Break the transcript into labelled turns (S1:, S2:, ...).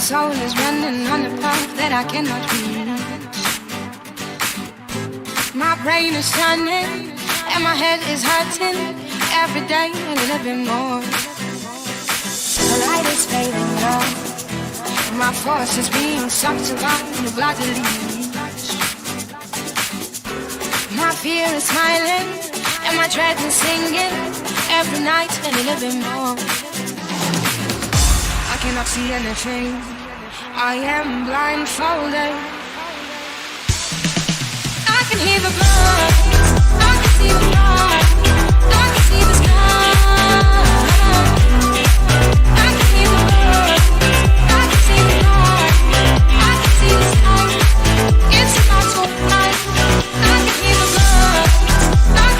S1: soul is running on a path that I cannot reach. My brain is turning and my head is hurting every day a little bit more. The light is fading low. My force is being sucked around the bloody leash. My fear is smiling and my dread is singing every night a little bit more. I cannot see anything. I am blindfolded. I can hear the blood. I can see the blood.